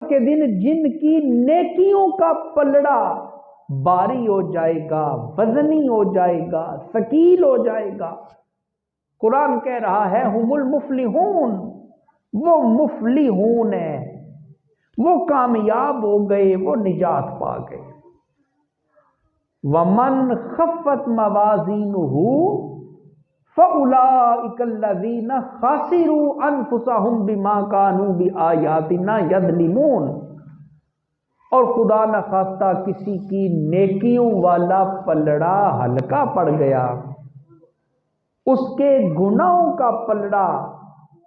کے دن جن کی نیکیوں کا پلڑا باری ہو جائے گا، وزنی ہو جائے گا، ثقیل ہو جائے گا۔ قرآن کہہ رہا ہے ہم المفلحون، وہ مفلحون ہیں، وہ کامیاب ہو گئے، وہ نجات پا گئے۔ ومن خفت موازینہ فَأُولَٰئِكَ الَّذِينَ خَسِرُوا أَنفُسَهُمْ بِمَا كَانُوا بِآيَاتِنَا يَظْلِمُونَ۔ اور خدا نخواستہ کسی کی نیکیوں والا پلڑا ہلکا پڑ گیا، اس کے گناہوں کا پلڑا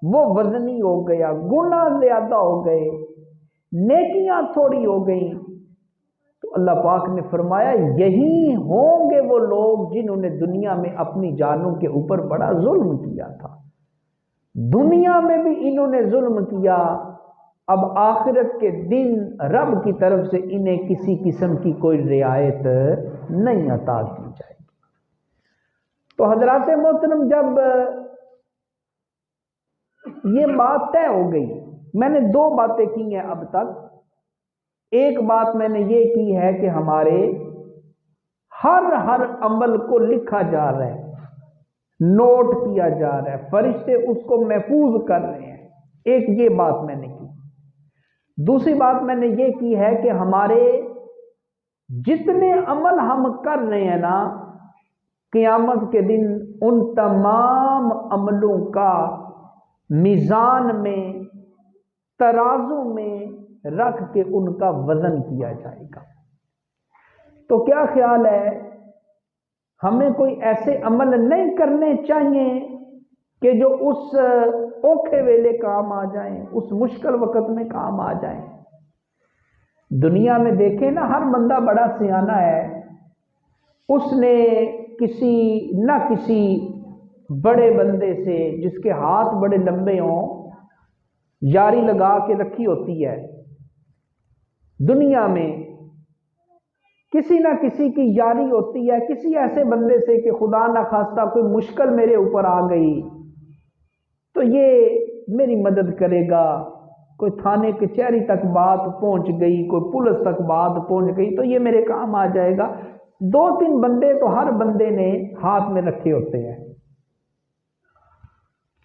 وہ وزنی ہو گیا، گناہ زیادہ ہو گئے، نیکیاں تھوڑی ہو گئیں، تو اللہ پاک نے فرمایا یہی ہوں گے وہ لوگ جنہوں نے دنیا میں اپنی جانوں کے اوپر بڑا ظلم کیا تھا۔ دنیا میں بھی انہوں نے ظلم کیا، اب آخرت کے دن رب کی طرف سے انہیں کسی قسم کی کوئی رعایت نہیں عطا کی جائے گی۔ تو حضرات محترم، جب یہ بات طے ہو گئی، میں نے دو باتیں کی ہیں اب تک۔ ایک بات میں نے یہ کی ہے کہ ہمارے ہر عمل کو لکھا جا رہا ہے، نوٹ کیا جا رہا ہے، فرشتے اس کو محفوظ کر رہے ہیں، ایک یہ بات میں نے کی۔ دوسری بات میں نے یہ کی ہے کہ ہمارے جتنے عمل ہم کر رہے ہیں نا، قیامت کے دن ان تمام عملوں کا میزان میں، ترازو میں رکھ کے ان کا وزن کیا جائے گا۔ تو کیا خیال ہے، ہمیں کوئی ایسے عمل نہیں کرنے چاہیے کہ جو اس اوکھے ویلے کام آ جائیں، اس مشکل وقت میں کام آ جائیں؟ دنیا میں دیکھیں نا، ہر بندہ بڑا سیانہ ہے، اس نے کسی نہ کسی بڑے بندے سے جس کے ہاتھ بڑے لمبے ہوں یاری لگا کے رکھی ہوتی ہے۔ دنیا میں کسی نہ کسی کی یاری ہوتی ہے کسی ایسے بندے سے کہ خدا نہ خواستہ کوئی مشکل میرے اوپر آ گئی تو یہ میری مدد کرے گا، کوئی تھانے کچہری تک بات پہنچ گئی، کوئی پولیس تک بات پہنچ گئی تو یہ میرے کام آ جائے گا۔ دو تین بندے تو ہر بندے نے ہاتھ میں رکھے ہوتے ہیں۔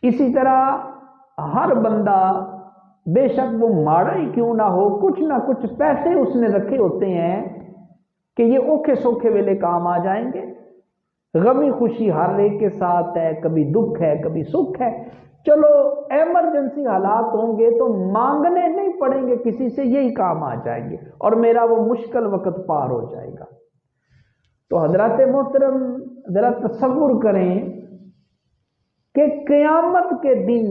اسی طرح ہر بندہ بے شک وہ ماڑا ہی کیوں نہ ہو، کچھ نہ کچھ پیسے اس نے رکھے ہوتے ہیں کہ یہ اوکھے سوکھے ویلے کام آ جائیں گے۔ غمی خوشی ہر ایک کے ساتھ ہے، کبھی دکھ ہے کبھی سکھ ہے، چلو ایمرجنسی حالات ہوں گے تو مانگنے نہیں پڑیں گے کسی سے، یہی کام آ جائیں گے اور میرا وہ مشکل وقت پار ہو جائے گا۔ تو حضرات محترم ذرا تصور کریں کہ قیامت کے دن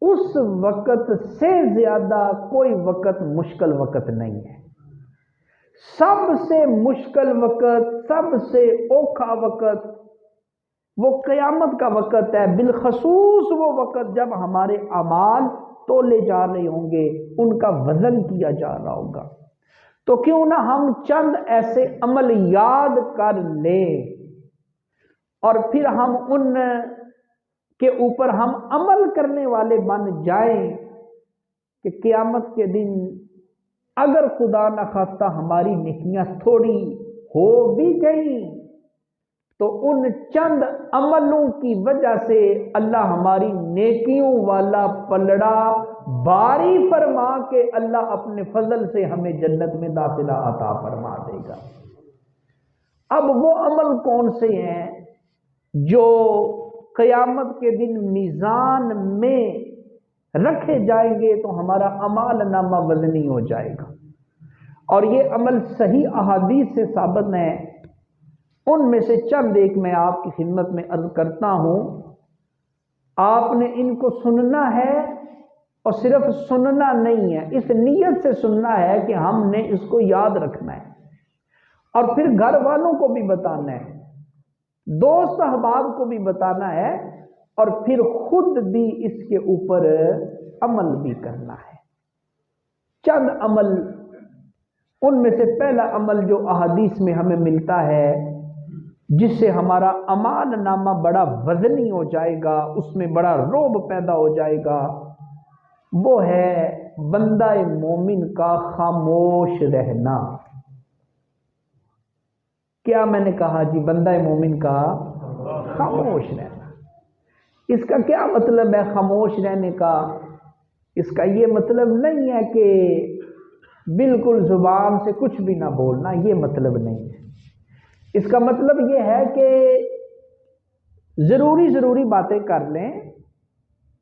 اس وقت سے زیادہ کوئی وقت مشکل وقت نہیں ہے۔ سب سے مشکل وقت، سب سے اوکھا وقت وہ قیامت کا وقت ہے، بالخصوص وہ وقت جب ہمارے اعمال تولے جا رہے ہوں گے، ان کا وزن کیا جا رہا ہوگا۔ تو کیوں نہ ہم چند ایسے عمل یاد کر لیں اور پھر ہم ان کے اوپر ہم عمل کرنے والے بن جائیں کہ قیامت کے دن اگر خدا نہ خواستہ ہماری نیکیاں تھوڑی ہو بھی گئیں تو ان چند عملوں کی وجہ سے اللہ ہماری نیکیوں والا پلڑا باری فرما کے اللہ اپنے فضل سے ہمیں جنت میں داخلہ عطا فرما دے گا۔ اب وہ عمل کون سے ہیں جو قیامت کے دن میزان میں رکھے جائیں گے تو ہمارا اعمال نامہ وزنی ہو جائے گا؟ اور یہ عمل صحیح احادیث سے ثابت ہے، ان میں سے چند ایک میں آپ کی خدمت میں عرض کرتا ہوں۔ آپ نے ان کو سننا ہے اور صرف سننا نہیں ہے، اس نیت سے سننا ہے کہ ہم نے اس کو یاد رکھنا ہے اور پھر گھر والوں کو بھی بتانا ہے، دوست احباب کو بھی بتانا ہے اور پھر خود بھی اس کے اوپر عمل بھی کرنا ہے۔ چند عمل، ان میں سے پہلا عمل جو احادیث میں ہمیں ملتا ہے جس سے ہمارا اعمال نامہ بڑا وزنی ہو جائے گا، اس میں بڑا رعب پیدا ہو جائے گا، وہ ہے بندہ مومن کا خاموش رہنا۔ کیا میں نے کہا جی؟ بندہ مومن کا خاموش رہنا۔ اس کا کیا مطلب ہے خاموش رہنے کا؟ اس کا یہ مطلب نہیں ہے کہ بالکل زبان سے کچھ بھی نہ بولنا، یہ مطلب نہیں ہے۔ اس کا مطلب یہ ہے کہ ضروری باتیں کر لیں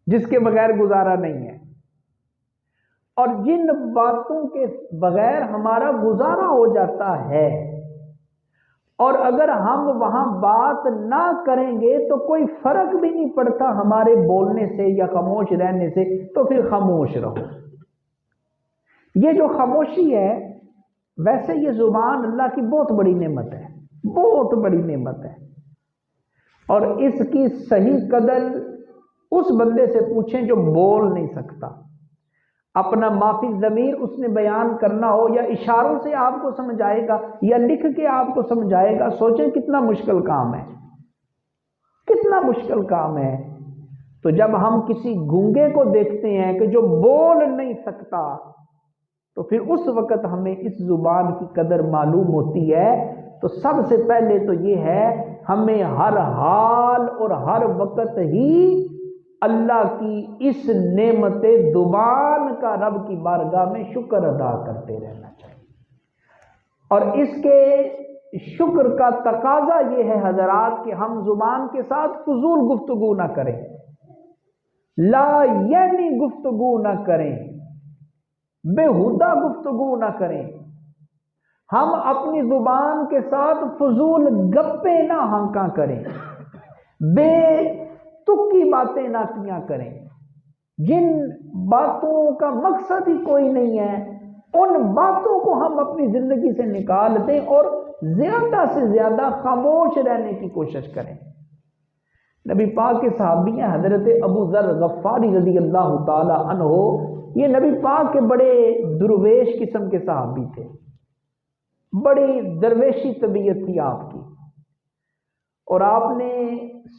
جس کے بغیر گزارا نہیں ہے، اور جن باتوں کے بغیر ہمارا گزارا ہو جاتا ہے، اور اگر ہم وہاں بات نہ کریں گے تو کوئی فرق بھی نہیں پڑتا ہمارے بولنے سے یا خاموش رہنے سے، تو پھر خاموش رہو۔ یہ جو خاموشی ہے، ویسے یہ زبان اللہ کی بہت بڑی نعمت ہے، بہت بڑی نعمت ہے، اور اس کی صحیح قدر اس بندے سے پوچھیں جو بول نہیں سکتا۔ اپنا معافی ضمیر اس نے بیان کرنا ہو، یا اشاروں سے آپ کو سمجھائے گا یا لکھ کے آپ کو سمجھائے گا، سوچیں کتنا مشکل کام ہے، کتنا مشکل کام ہے۔ تو جب ہم کسی گونگے کو دیکھتے ہیں کہ جو بول نہیں سکتا، تو پھر اس وقت ہمیں اس زبان کی قدر معلوم ہوتی ہے۔ تو سب سے پہلے تو یہ ہے، ہمیں ہر حال اور ہر وقت ہی اللہ کی اس نعمت زبان کا رب کی بارگاہ میں شکر ادا کرتے رہنا چاہیے، اور اس کے شکر کا تقاضا یہ ہے حضرات کہ ہم زبان کے ساتھ فضول گفتگو نہ کریں، لا یعنی گفتگو نہ کریں، بےہودہ گفتگو نہ کریں، ہم اپنی زبان کے ساتھ فضول گپیں نہ ہانکا کریں، بے تکی باتیں نہ کیا کریں، جن باتوں کا مقصد ہی کوئی نہیں ہے ان باتوں کو ہم اپنی زندگی سے نکال دیں اور زیادہ سے زیادہ خاموش رہنے کی کوشش کریں۔ نبی پاک کے صحابی ہیں حضرت ابو ذر غفاری رضی اللہ تعالی عنہ، یہ نبی پاک کے بڑے درویش قسم کے صحابی تھے، بڑی درویشی طبیعت تھی آپ کی، اور آپ نے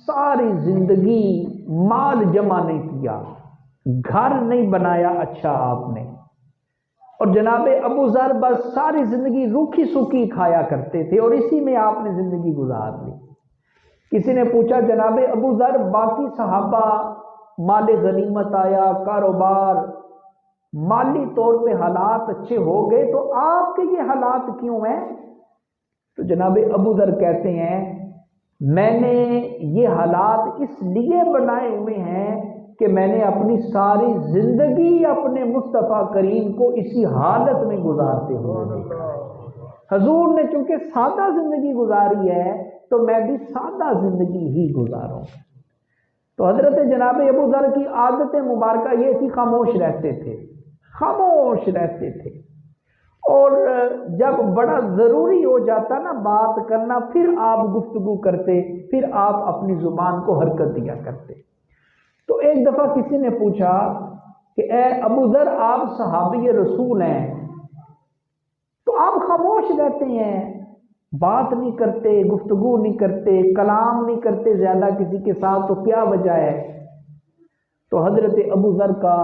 ساری زندگی مال جمع نہیں کیا، گھر نہیں بنایا اچھا آپ نے، اور جناب ابو ذر بس ساری زندگی روکھی سوکھی کھایا کرتے تھے، اور اسی میں آپ نے زندگی گزار لی۔ کسی نے پوچھا جناب ابو ذر باقی صحابہ مال غنیمت آیا، کاروبار، مالی طور پہ حالات اچھے ہو گئے، تو آپ کے یہ حالات کیوں ہیں؟ تو جناب ابو ذر کہتے ہیں میں نے یہ حالات اس لیے بنائے ہوئے ہیں کہ میں نے اپنی ساری زندگی اپنے مصطفیٰ کریم کو اسی حالت میں گزارتے ہوئے دیکھا ہے۔ حضور نے چونکہ سادہ زندگی گزاری ہے تو میں بھی سادہ زندگی ہی گزاروں۔ تو حضرت جناب ابو ذر کی عادت مبارکہ یہ تھی، خاموش رہتے تھے، خاموش رہتے تھے، اور جب بڑا ضروری ہو جاتا نا بات کرنا، پھر آپ گفتگو کرتے، پھر آپ اپنی زبان کو حرکت دیا کرتے۔ تو ایک دفعہ کسی نے پوچھا کہ اے ابو ذر آپ صحابی رسول ہیں، تو آپ خاموش رہتے ہیں، بات نہیں کرتے، گفتگو نہیں کرتے، کلام نہیں کرتے زیادہ کسی کے ساتھ، تو کیا وجہ ہے؟ تو حضرت ابو ذر کا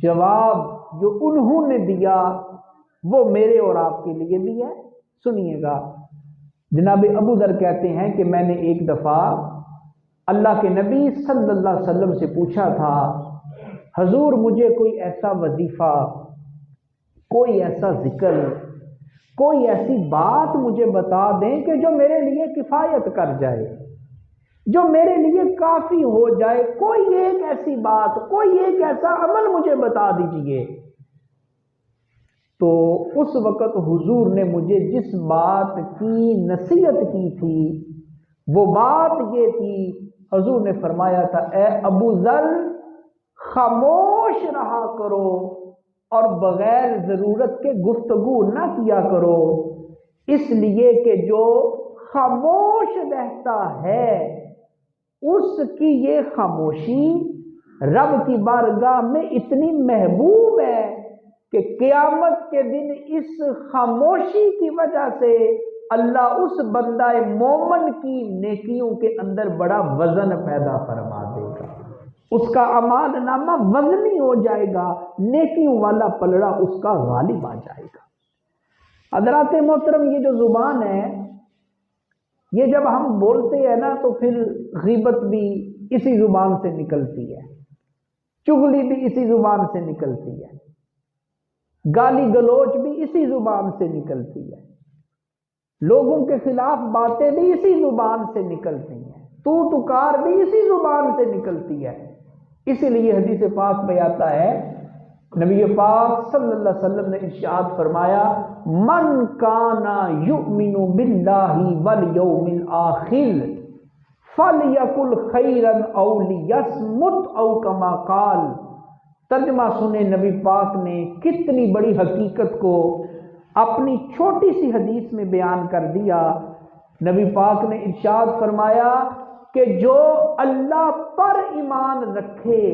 جواب جو انہوں نے دیا وہ میرے اور آپ کے لیے بھی ہے، سنیے گا۔ جناب ابو ذر کہتے ہیں کہ میں نے ایک دفعہ اللہ کے نبی صلی اللہ علیہ وسلم سے پوچھا تھا حضور مجھے کوئی ایسا وظیفہ، کوئی ایسا ذکر، کوئی ایسی بات مجھے بتا دیں کہ جو میرے لیے کفایت کر جائے، جو میرے لیے کافی ہو جائے، کوئی ایک ایسی بات، کوئی ایک ایسا عمل مجھے بتا دیجئے۔ تو اس وقت حضور نے مجھے جس بات کی نصیحت کی تھی وہ بات یہ تھی، حضور نے فرمایا تھا اے ابو ذر خاموش رہا کرو اور بغیر ضرورت کے گفتگو نہ کیا کرو، اس لیے کہ جو خاموش رہتا ہے اس کی یہ خاموشی رب کی بارگاہ میں اتنی محبوب ہے کہ قیامت کے دن اس خاموشی کی وجہ سے اللہ اس بندہ مومن کی نیکیوں کے اندر بڑا وزن پیدا فرما دے گا، اس کا اعمال نامہ وزنی ہو جائے گا، نیکیوں والا پلڑا اس کا غالب آ جائے گا۔ حضرات محترم، یہ جو زبان ہے، یہ جب ہم بولتے ہیں نا تو پھر غیبت بھی اسی زبان سے نکلتی ہے، چغلی بھی اسی زبان سے نکلتی ہے، گالی گلوچ بھی اسی زبان سے نکلتی ہے، لوگوں کے خلاف باتیں بھی اسی زبان سے نکلتی ہیں، تو ٹکار بھی اسی زبان سے نکلتی ہے۔ اسی لیے حدیث پاک میں آتا ہے، نبی پاک صلی اللہ علیہ وسلم نے ارشاد فرمایا، من کانا یؤمن باللہ والیوم الآخر فلیقل خیرا او لیصمت او کما قال۔ ترجمہ سنے نبی پاک نے کتنی بڑی حقیقت کو اپنی چھوٹی سی حدیث میں بیان کر دیا۔ نبی پاک نے ارشاد فرمایا کہ جو اللہ پر ایمان رکھے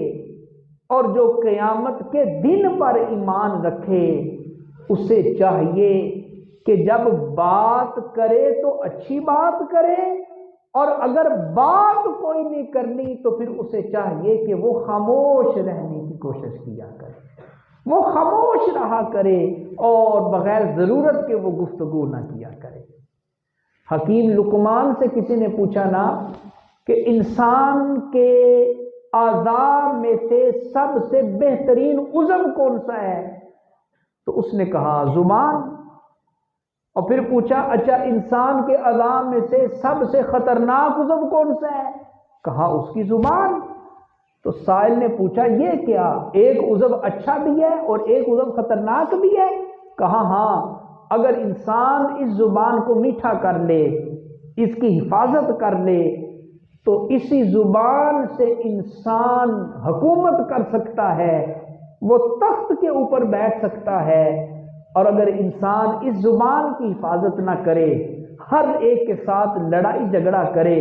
اور جو قیامت کے دن پر ایمان رکھے، اسے چاہیے کہ جب بات کرے تو اچھی بات کرے، اور اگر بات کوئی نہیں کرنی تو پھر اسے چاہیے کہ وہ خاموش رہنے کی کوشش کیا کرے، وہ خاموش رہا کرے اور بغیر ضرورت کے وہ گفتگو نہ کیا کرے۔ حکیم لقمان سے کسی نے پوچھا نا کہ انسان کے اعضاء میں سے سب سے بہترین عضو کون سا ہے؟ تو اس نے کہا زبان۔ اور پھر پوچھا اچھا انسان کے اعضاء میں سے سب سے خطرناک عضو کون سا ہے؟ کہا اس کی زبان۔ تو سائل نے پوچھا یہ کیا، ایک عضو اچھا بھی ہے اور ایک عضو خطرناک بھی ہے؟ کہا ہاں، اگر انسان اس زبان کو میٹھا کر لے، اس کی حفاظت کر لے، تو اسی زبان سے انسان حکومت کر سکتا ہے، وہ تخت کے اوپر بیٹھ سکتا ہے۔ اور اگر انسان اس زبان کی حفاظت نہ کرے، ہر ایک کے ساتھ لڑائی جھگڑا کرے،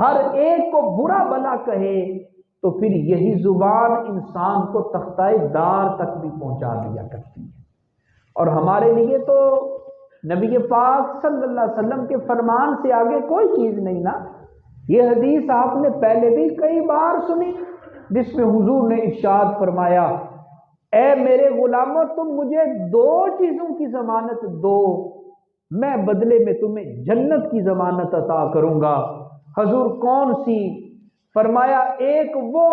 ہر ایک کو برا بھلا کہے، تو پھر یہی زبان انسان کو تختہ دار تک بھی پہنچا دیا کرتی ہے۔ اور ہمارے لیے تو نبی پاک صلی اللہ علیہ وسلم کے فرمان سے آگے کوئی چیز نہیں نا۔ یہ حدیث آپ نے پہلے بھی کئی بار سنی، جس میں حضور نے ارشاد فرمایا، اے میرے غلاموں تم مجھے دو چیزوں کی ضمانت دو، میں بدلے میں تمہیں جنت کی ضمانت عطا کروں گا۔ حضور کون سی؟ فرمایا ایک وہ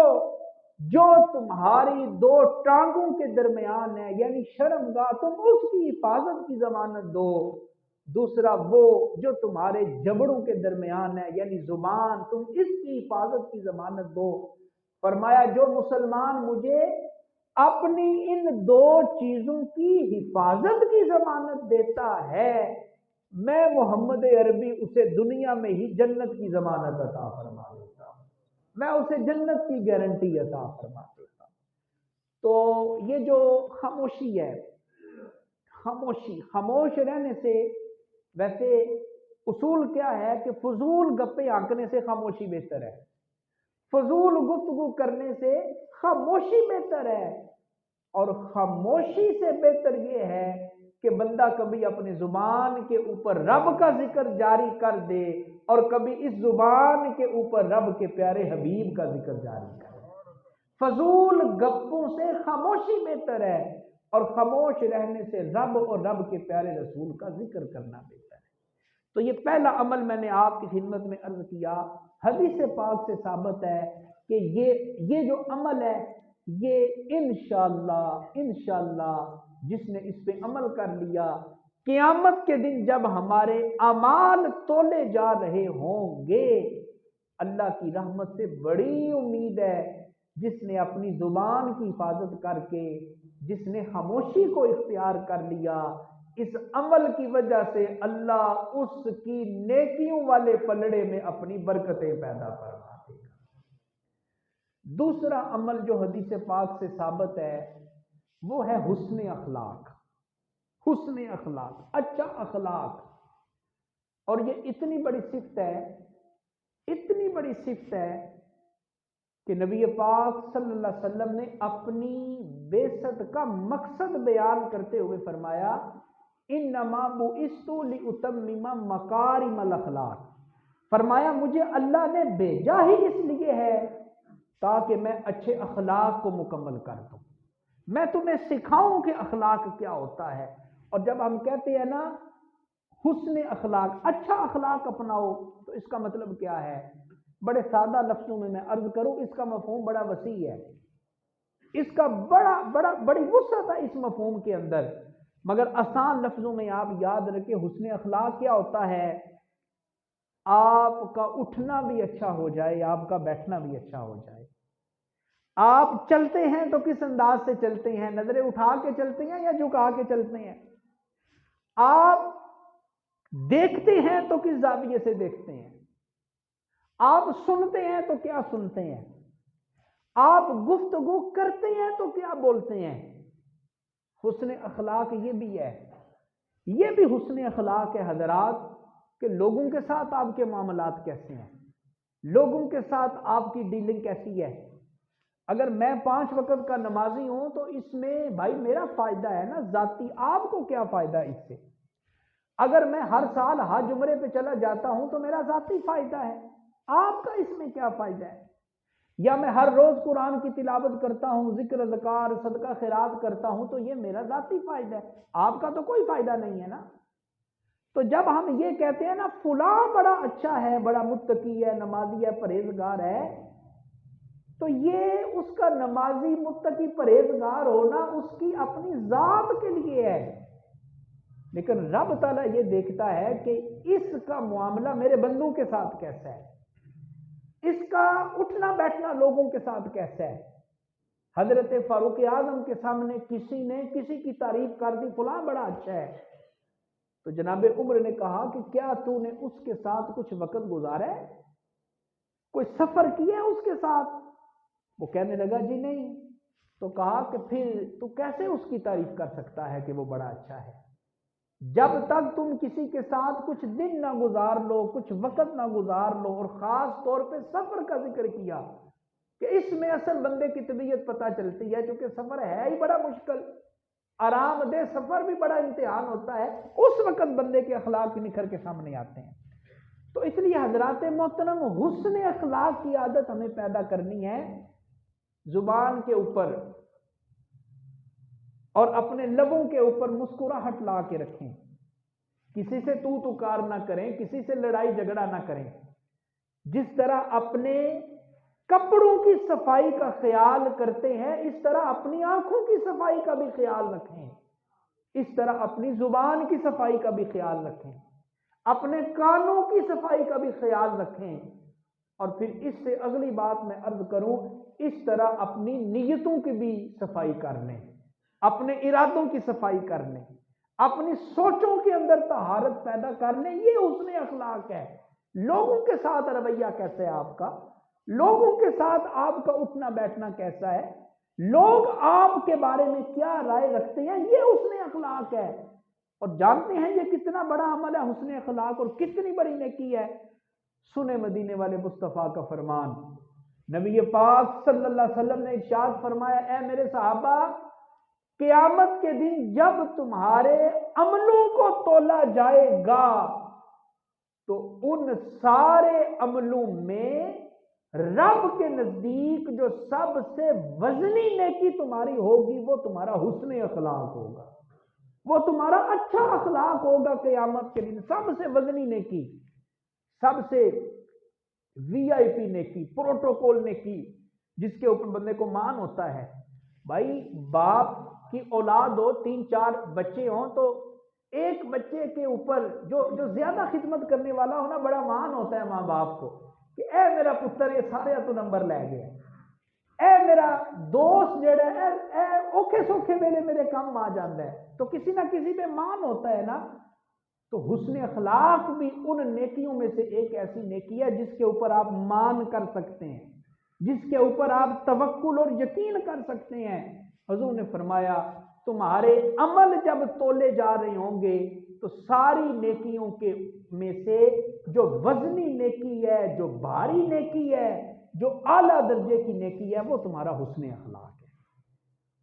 جو تمہاری دو ٹانگوں کے درمیان ہے، یعنی شرمگاہ، تم اس کی حفاظت کی ضمانت دو۔ دوسرا وہ جو تمہارے جبڑوں کے درمیان ہے، یعنی زبان، تم اس کی حفاظت کی ضمانت دو۔ فرمایا جو مسلمان مجھے اپنی ان دو چیزوں کی حفاظت کی ضمانت دیتا ہے، میں محمد عربی اسے دنیا میں ہی جنت کی ضمانت عطا فرما دیتا ہوں، میں اسے جنت کی گارنٹی عطا فرما دیتا ہوں۔ تو یہ جو خاموشی ہے، خاموش رہنے سے، ویسے اصول کیا ہے کہ فضول گپے آنکنے سے خاموشی بہتر ہے، فضول گفتگو کرنے سے خاموشی بہتر ہے۔ اور خاموشی سے بہتر یہ ہے کہ بندہ کبھی اپنی زبان کے اوپر رب کا ذکر جاری کر دے اور کبھی اس زبان کے اوپر رب کے پیارے حبیب کا ذکر جاری کرے۔ فضول گپوں سے خاموشی بہتر ہے، اور خاموش رہنے سے رب اور رب کے پیارے رسول کا ذکر کرنا بہتر ہے۔ تو یہ پہلا عمل میں نے آپ کی خدمت میں عرض کیا، حدیث پاک سے ثابت ہے کہ یہ جو عمل ہے، یہ انشاءاللہ جس نے اس پہ عمل کر لیا، قیامت کے دن جب ہمارے اعمال تولے جا رہے ہوں گے، اللہ کی رحمت سے بڑی امید ہے جس نے اپنی زبان کی حفاظت کر کے، جس نے خاموشی کو اختیار کر لیا، اس عمل کی وجہ سے اللہ اس کی نیکیوں والے پلڑے میں اپنی برکتیں پیدا فرما دے گا۔ دوسرا عمل جو حدیث پاک سے ثابت ہے وہ ہے حسن اخلاق، حسن اخلاق، اچھا اخلاق۔ اور یہ اتنی بڑی صفت ہے کہ نبی پاک صلی اللہ علیہ وسلم نے اپنی بعثت کا مقصد بیان کرتے ہوئے فرمایا، انما بعثت لاتمم مکارم الاخلاق۔ فرمایا مجھے اللہ نے بھیجا ہی اس لیے ہے تاکہ میں اچھے اخلاق کو مکمل کر دوں، میں تمہیں سکھاؤں کہ اخلاق کیا ہوتا ہے۔ اور جب ہم کہتے ہیں نا حسن اخلاق، اچھا اخلاق اپناؤ، تو اس کا مطلب کیا ہے؟ بڑے سادہ لفظوں میں عرض کروں، اس کا مفہوم بڑا وسیع ہے، اس کا بڑی وسعت ہے اس مفہوم کے اندر، مگر آسان لفظوں میں آپ یاد رکھیں، حسن اخلاق کیا ہوتا ہے؟ آپ کا اٹھنا بھی اچھا ہو جائے، آپ کا بیٹھنا بھی اچھا ہو جائے۔ آپ چلتے ہیں تو کس انداز سے چلتے ہیں؟ نظریں اٹھا کے چلتے ہیں یا جھکا کے چلتے ہیں؟ آپ دیکھتے ہیں تو کس زاویے سے دیکھتے ہیں؟ آپ سنتے ہیں تو کیا سنتے ہیں؟ آپ گفتگو کرتے ہیں تو کیا بولتے ہیں؟ حسن اخلاق یہ بھی ہے، یہ بھی حسن اخلاق ہے حضرات، کہ لوگوں کے ساتھ آپ کے معاملات کیسے ہیں، لوگوں کے ساتھ آپ کی ڈیلنگ کیسی ہے۔ اگر میں 5 وقت کا نمازی ہوں تو اس میں بھائی میرا فائدہ ہے نا ذاتی، آپ کو کیا فائدہ ہے اس سے؟ اگر میں ہر سال حج عمرے پہ چلا جاتا ہوں تو میرا ذاتی فائدہ ہے، آپ کا اس میں کیا فائدہ ہے؟ یا میں ہر روز قرآن کی تلاوت کرتا ہوں، ذکر اذکار صدقہ خیرات کرتا ہوں، تو یہ میرا ذاتی فائدہ ہے، آپ کا تو کوئی فائدہ نہیں ہے نا۔ تو جب ہم یہ کہتے ہیں نا فلاں بڑا اچھا ہے، بڑا متقی ہے، نمازی ہے، پرہیزگار ہے، تو یہ اس کا نمازی متقی پرہیزگار ہونا اس کی اپنی ذات کے لیے ہے، لیکن رب تعالیٰ یہ دیکھتا ہے کہ اس کا معاملہ میرے بندوں کے ساتھ کیسا ہے، اس کا اٹھنا بیٹھنا لوگوں کے ساتھ کیسا ہے۔ حضرت فاروق اعظم کے سامنے کسی نے کسی کی تعریف کر دی، فلاں بڑا اچھا ہے، تو جناب عمر نے کہا کہ کیا تو نے اس کے ساتھ کچھ وقت گزارا ہے، کوئی سفر کیا ہے اس کے ساتھ؟ وہ کہنے لگا جی نہیں۔ تو کہا کہ پھر تو کیسے اس کی تعریف کر سکتا ہے کہ وہ بڑا اچھا ہے؟ جب تک تم کسی کے ساتھ کچھ دن نہ گزار لو، کچھ وقت نہ گزار لو، اور خاص طور پہ سفر کا ذکر کیا کہ اس میں اصل بندے کی طبیعت پتہ چلتی ہے، کیونکہ سفر ہے ہی بڑا مشکل، آرام دہ سفر بھی بڑا امتحان ہوتا ہے، اس وقت بندے کے اخلاق نکھر کے سامنے آتے ہیں۔ تو اس لیے حضرات محترم، حسن اخلاق کی عادت ہمیں پیدا کرنی ہے، زبان کے اوپر اور اپنے لبوں کے اوپر مسکراہٹ لا کے رکھیں، کسی سے تو تکار نہ کریں، کسی سے لڑائی جھگڑا نہ کریں۔ جس طرح اپنے کپڑوں کی صفائی کا خیال کرتے ہیں، اس طرح اپنی آنکھوں کی صفائی کا بھی خیال رکھیں، اس طرح اپنی زبان کی صفائی کا بھی خیال رکھیں، اپنے کانوں کی صفائی کا بھی خیال رکھیں، اور پھر اس سے اگلی بات میں عرض کروں، اس طرح اپنی نیتوں کی بھی صفائی کر لیں، اپنے ارادوں کی صفائی کر لیں، اپنی سوچوں کے اندر طہارت پیدا کر لیں۔ یہ حسن اخلاق ہے۔ لوگوں کے ساتھ رویہ کیسا ہے آپ کا، لوگوں کے ساتھ آپ کا اٹھنا بیٹھنا کیسا ہے، لوگ آپ کے بارے میں کیا رائے رکھتے ہیں، یہ حسن اخلاق ہے۔ اور جانتے ہیں یہ کتنا بڑا عمل ہے حسن اخلاق، اور کتنی بڑی نیکی ہے۔ سنے مدینے والے مصطفیٰ کا فرمان، نبی پاک صلی اللہ علیہ وسلم نے ارشاد فرمایا، اے میرے صحابہ، قیامت کے دن جب تمہارے عملوں کو تولا جائے گا تو ان سارے عملوں میں رب کے نزدیک جو سب سے وزنی نیکی تمہاری ہوگی وہ تمہارا حسن اخلاق ہوگا، وہ تمہارا اچھا اخلاق ہوگا۔ قیامت کے دن سب سے وزنی نیکی، سب سے وی آئی پی نیکی، پروٹوکول نیکی، جس کے اوپر بندے کو مان ہوتا ہے۔ بھائی باپ کی اولاد ہو، 3-4 بچے ہوں، تو ایک بچے کے اوپر جو زیادہ خدمت کرنے والا ہو نا، بڑا مان ہوتا ہے ماں باپ کو کہ اے میرا پتر یہ سارے تو نمبر لے گیا، اے میرا دوست جڑا ہے اے اوکھے سوکھے ویلے میرے کام آ جاتا ہے، تو کسی نہ کسی میں مان ہوتا ہے نا۔ تو حسن اخلاق بھی ان نیکیوں میں سے ایک ایسی نیکی ہے جس کے اوپر آپ مان کر سکتے ہیں، جس کے اوپر آپ توکل اور یقین کر سکتے ہیں۔ حضور نے فرمایا تمہارے عمل جب تولے جا رہے ہوں گے تو ساری نیکیوں کے میں سے جو وزنی نیکی ہے، جو بھاری نیکی ہے، جو اعلیٰ درجے کی نیکی ہے، وہ تمہارا حسن اخلاق ہے۔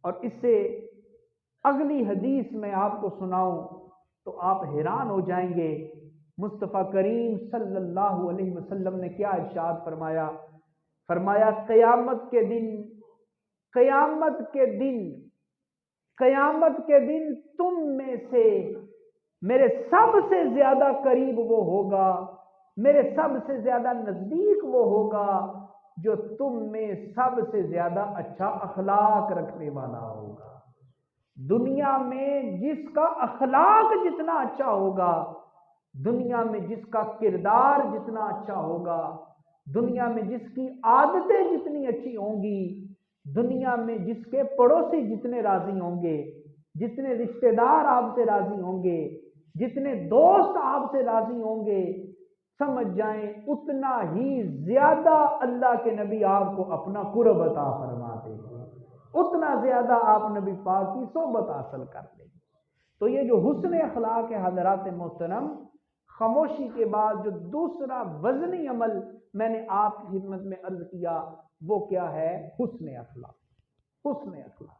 اور اس سے اگلی حدیث میں آپ کو سناؤں تو آپ حیران ہو جائیں گے، مصطفیٰ کریم صلی اللہ علیہ وسلم نے کیا ارشاد فرمایا فرمایا قیامت کے دن تم میں سے میرے سب سے زیادہ قریب وہ ہوگا، میرے سب سے زیادہ نزدیک وہ ہوگا جو تم میں سب سے زیادہ اچھا اخلاق رکھنے والا ہوگا۔ دنیا میں جس کا اخلاق جتنا اچھا ہوگا، دنیا میں جس کا کردار جتنا اچھا ہوگا، دنیا میں جس کی عادتیں جتنی اچھی ہوں گی، دنیا میں جس کے پڑوسی جتنے راضی ہوں گے، جتنے رشتہ دار آپ سے راضی ہوں گے، جتنے دوست آپ سے راضی ہوں گے، سمجھ جائیں اتنا ہی زیادہ اللہ کے نبی آپ کو اپنا قرب عطا فرما دیں گے، اتنا زیادہ آپ نبی پاک کی صحبت حاصل کر لیں گے۔ تو یہ جو حسن اخلاق ہے حضرات محترم، خاموشی کے بعد جو دوسرا وزنی عمل میں نے آپ کی خدمت میں عرض کیا وہ کیا ہے؟ حسن اخلاق۔ حسن اخلاق۔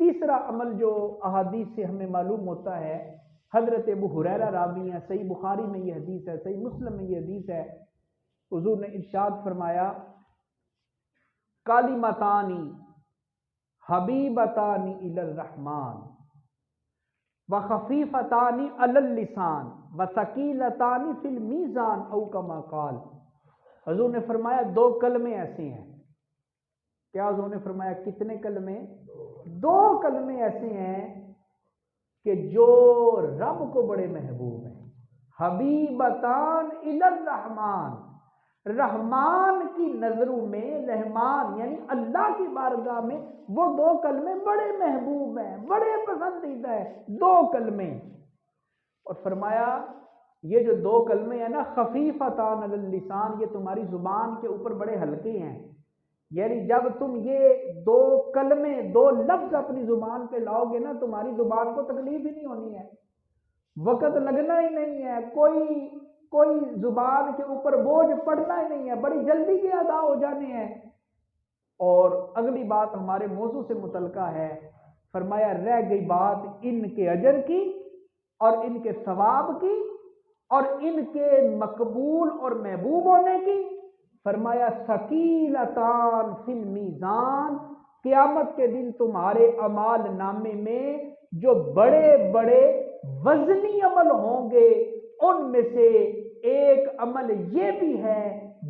تیسرا عمل جو احادیث سے ہمیں معلوم ہوتا ہے، حضرت ابو ہریرہ راوی ہیں، صحیح بخاری میں یہ حدیث ہے، صحیح مسلم میں یہ حدیث ہے، حضور نے ارشاد فرمایا کلمتانی حبیبتانی الی الرحمن وخفیفتانی علی اللسان وثقیلتانی فی المیزان او کما قال۔ حضور نے فرمایا دو کلمے ایسے ہیں، کیا حضور نے فرمایا کتنے کلمے؟ دو کلمے ایسے ہیں کہ جو رب کو بڑے محبوب ہیں، حبیبتان الی الرحمن، رحمان کی نظروں میں، رحمان یعنی اللہ کی بارگاہ میں وہ دو کلمے بڑے محبوب ہیں، بڑے پسندیدہ ہیں، دو کلمے۔ اور فرمایا یہ جو دو کلمے ہیں نا، خفیفتان علی اللسان، یہ تمہاری زبان کے اوپر بڑے ہلکے ہیں، یعنی جب تم یہ دو کلمے، دو لفظ اپنی زبان پہ لاؤ گے نا، تمہاری زبان کو تکلیف ہی نہیں ہونی ہے، وقت لگنا ہی نہیں ہے، کوئی زبان کے اوپر بوجھ پڑنا ہی نہیں ہے، بڑی جلدی کے ادا ہو جانے ہیں۔ اور اگلی بات ہمارے موضوع سے متعلقہ ہے، فرمایا رہ گئی بات ان کے اجر کی اور ان کے ثواب کی اور ان کے مقبول اور محبوب ہونے کی، فرمایا ثقیلتان فی المیزان، قیامت کے دن تمہارے اعمال نامے میں جو بڑے بڑے وزنی عمل ہوں گے ان میں سے ایک عمل یہ بھی ہے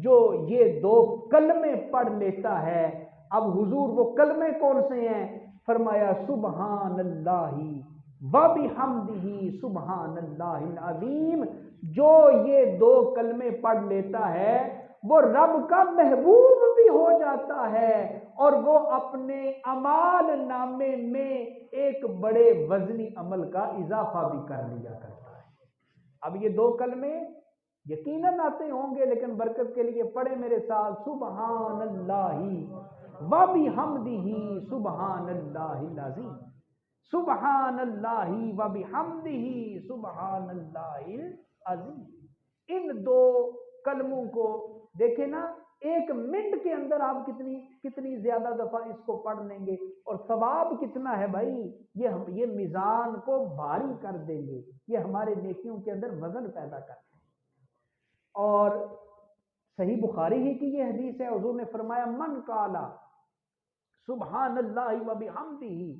جو یہ دو کلمے پڑھ لیتا ہے۔ اب حضور وہ کلمے کون سے ہیں؟ فرمایا سبحان اللہ وبحمدہ سبحان اللہ العظیم، جو یہ دو کلمے پڑھ لیتا ہے وہ رب کا محبوب بھی ہو جاتا ہے اور وہ اپنے اعمال نامے میں ایک بڑے وزنی عمل کا اضافہ بھی کر لیا کرتا ہے۔ اب یہ دو کلمے یقیناً آتے ہوں گے، لیکن برکت کے لیے پڑھے میرے ساتھ، سبحان اللہ وبحمدہ سبحان اللہ العظیم، سبحان اللہ وبحمدہ سبحان اللہ العظیم۔ ان دو کلموں کو دیکھیں نا، ایک منٹ کے اندر آپ کتنی زیادہ دفعہ اس کو پڑھ لیں گے، اور ثواب کتنا ہے بھائی، یہ میزان کو بھاری کر دیں گے، یہ ہمارے نیکیوں کے اندر وزن پیدا کرتے ہیں۔ اور صحیح بخاری ہی کی یہ حدیث ہے، حضور نے فرمایا من قالا سبحان اللہ وبحمدہ،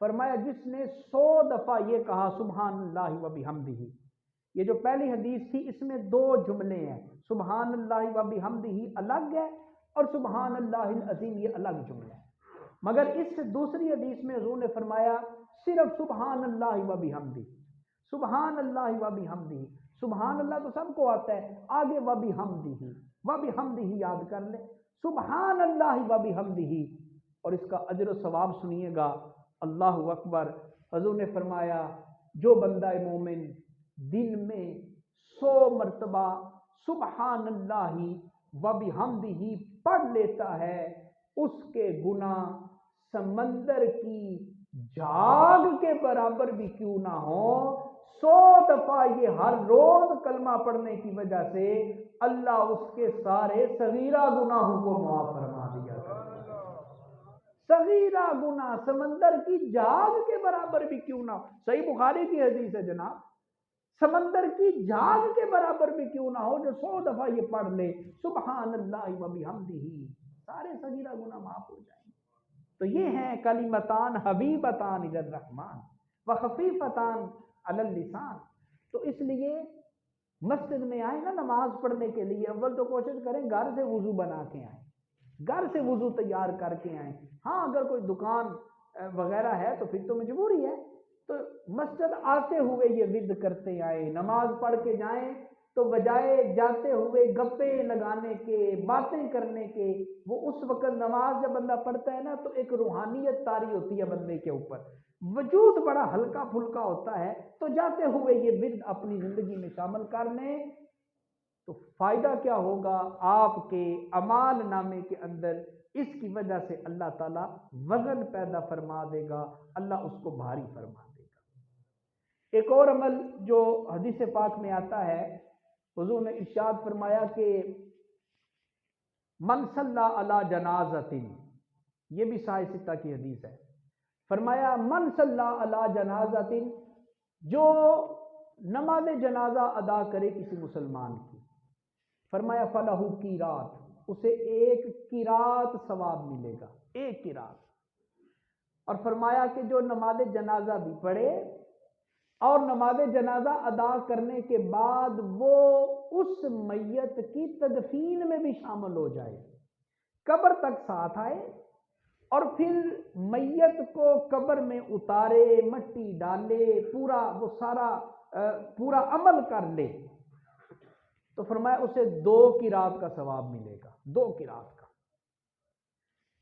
فرمایا جس نے 100 دفعہ یہ کہا سبحان اللہ وبحمدہ۔ یہ جو پہلی حدیث تھی اس میں دو جملے ہیں، سبحان اللہ وبحمدہ الگ ہے اور سبحان اللہ العظیم یہ الگ جملہ ہے، مگر اس دوسری حدیث میں حضور نے فرمایا صرف سبحان اللہ وبحمدہ، سبحان اللہ وبحمدہ، سبحان اللہ تو سب کو آتا ہے، آگے وبحمدہ یاد کر لیں، سبحان اللہ وبحمدہ، اور اس کا اجر و ثواب سنیے گا، اللہ اکبر۔ حضور نے فرمایا جو بندہ مومن دن میں 100 مرتبہ سبحان اللہ وبحمدہ پڑھ لیتا ہے، اس کے گناہ سمندر کی جھاگ کے برابر بھی کیوں نہ ہو، 100 دفعہ یہ ہر روز کلمہ پڑھنے کی وجہ سے اللہ اس کے سارے صغیرہ گناہوں کو معاف فرما دیا کرتا ہے۔ صغیرہ گناہ سمندر کی جھاگ کے برابر بھی کیوں نہ ہو، صحیح بخاری کی حدیث ہے جناب، سمندر کی جھاگ کے برابر بھی کیوں نہ ہو، جو 100 دفعہ یہ پڑھ لے سبحان اللہ و بحمدہ، سارے صغیرہ گناہ معاف ہو جائیں گے۔ تو یہ ہیں کلمتان حبیبتان الی الرحمن وخفیفتان علی اللسان۔ تو اس لیے مسجد میں آئیں نا نماز پڑھنے کے لیے، اول تو کوشش کریں گھر سے وضو بنا کے آئیں، گھر سے وضو تیار کر کے آئیں۔ ہاں اگر کوئی دکان وغیرہ ہے تو پھر تو مجبوری ہے، تو مسجد آتے ہوئے یہ ود کرتے آئیں، نماز پڑھ کے جائیں تو بجائے جاتے ہوئے گپے لگانے کے، باتیں کرنے کے، وہ اس وقت نماز جب بندہ پڑھتا ہے نا تو ایک روحانیت طاری ہوتی ہے بندے کے اوپر، وجود بڑا ہلکا پھلکا ہوتا ہے، تو جاتے ہوئے یہ ورد اپنی زندگی میں شامل کر لیں تو فائدہ کیا ہوگا آپ کے اعمال نامے کے اندر، اس کی وجہ سے اللہ تعالیٰ وزن پیدا فرما دے گا، اللہ اس کو بھاری فرما دے گا۔ ایک اور عمل جو حدیث پاک میں آتا ہے، حضور نے ارشاد فرمایا کہ من صلی علی جنازۃ، یہ بھی صحیح ستہ کی حدیث ہے، فرمایا من صلی علی جنازۃ، جو نماز جنازہ ادا کرے کسی مسلمان کی، فرمایا فلہ قیرات، اسے ایک قیرات ثواب ملے گا، ایک قیرات۔ اور فرمایا کہ جو نماز جنازہ بھی پڑھے اور نماز جنازہ ادا کرنے کے بعد وہ اس میت کی تدفین میں بھی شامل ہو جائے، قبر تک ساتھ آئے اور پھر میت کو قبر میں اتارے، مٹی ڈالے، پورا وہ سارا پورا عمل کر لے، تو فرمایا اسے 2 قرات کا ثواب ملے گا، 2 قرات کا۔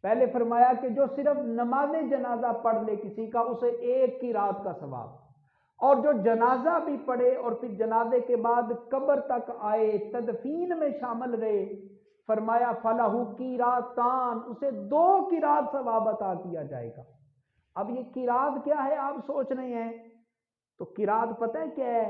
پہلے فرمایا کہ جو صرف نماز جنازہ پڑھ لے کسی کا، اسے 1 قرات کا ثواب، اور جو جنازہ بھی پڑھے اور پھر جنازے کے بعد قبر تک آئے، تدفین میں شامل رہے، فرمایا فلہ قیراتان، اسے 2 قرات ثواب عطا کیا جائے گا۔ اب یہ قرات کیا ہے آپ سوچ رہے ہیں، تو قرات پتہ ہے کیا ہے؟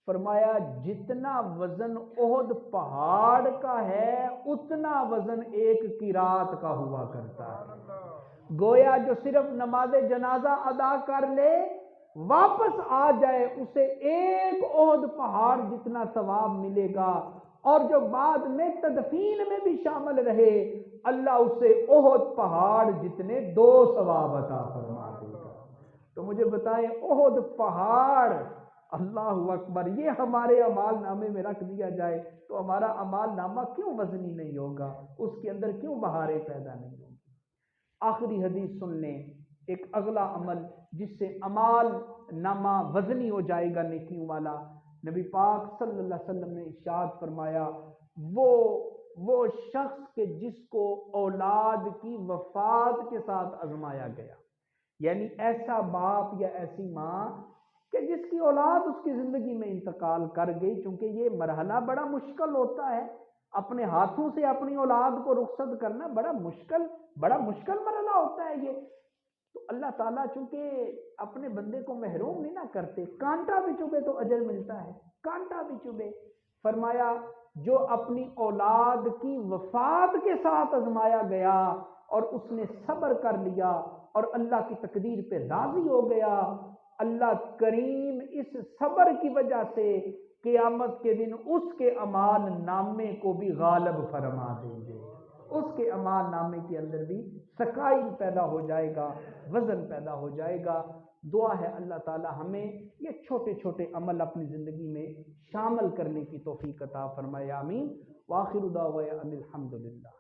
فرمایا جتنا وزن احد پہاڑ کا ہے اتنا وزن 1 قرات کا ہوا کرتا ہے۔ گویا جو صرف نماز جنازہ ادا کر لے واپس آ جائے، اسے 1 احد پہاڑ جتنا ثواب ملے گا، اور جو بعد میں تدفین میں بھی شامل رہے، اللہ اسے احد پہاڑ جتنے 2 ثواب عطا فرما دے گا۔ تو مجھے بتائیں احد پہاڑ، اللہ اکبر، یہ ہمارے اعمال نامے میں رکھ دیا جائے تو ہمارا اعمال نامہ کیوں وزنی نہیں ہوگا، اس کے اندر کیوں بہاریں پیدا نہیں ہوں گی۔ آخری حدیث سن لیں، ایک اگلا عمل جس سے اعمال نامہ وزنی ہو جائے گا نیکیوں والا، نبی پاک صلی اللہ علیہ وسلم نے ارشاد فرمایا وہ شخص کہ جس کو اولاد کی وفات کے ساتھ آزمایا گیا، یعنی ایسا باپ یا ایسی ماں کہ جس کی اولاد اس کی زندگی میں انتقال کر گئی، چونکہ یہ مرحلہ بڑا مشکل ہوتا ہے، اپنے ہاتھوں سے اپنی اولاد کو رخصت کرنا بڑا مشکل مرحلہ ہوتا ہے یہ، تو اللہ تعالیٰ چونکہ اپنے بندے کو محروم نہیں نہ کرتے، کانٹا بھی چبھے تو اجر ملتا ہے، کانٹا بھی چبھے، فرمایا جو اپنی اولاد کی وفات کے ساتھ آزمایا گیا اور اس نے صبر کر لیا اور اللہ کی تقدیر پہ راضی ہو گیا، اللہ کریم اس صبر کی وجہ سے قیامت کے دن اس کے اعمال نامے کو بھی غالب فرما دیں گے، اس کے اعمال نامے کے اندر بھی ثقائل پیدا ہو جائے گا، وزن پیدا ہو جائے گا۔ دعا ہے اللہ تعالی ہمیں یہ چھوٹے چھوٹے عمل اپنی زندگی میں شامل کرنے کی توفیق عطا فرمائے، آمین۔ وآخر دعوانا ان الحمد للہ۔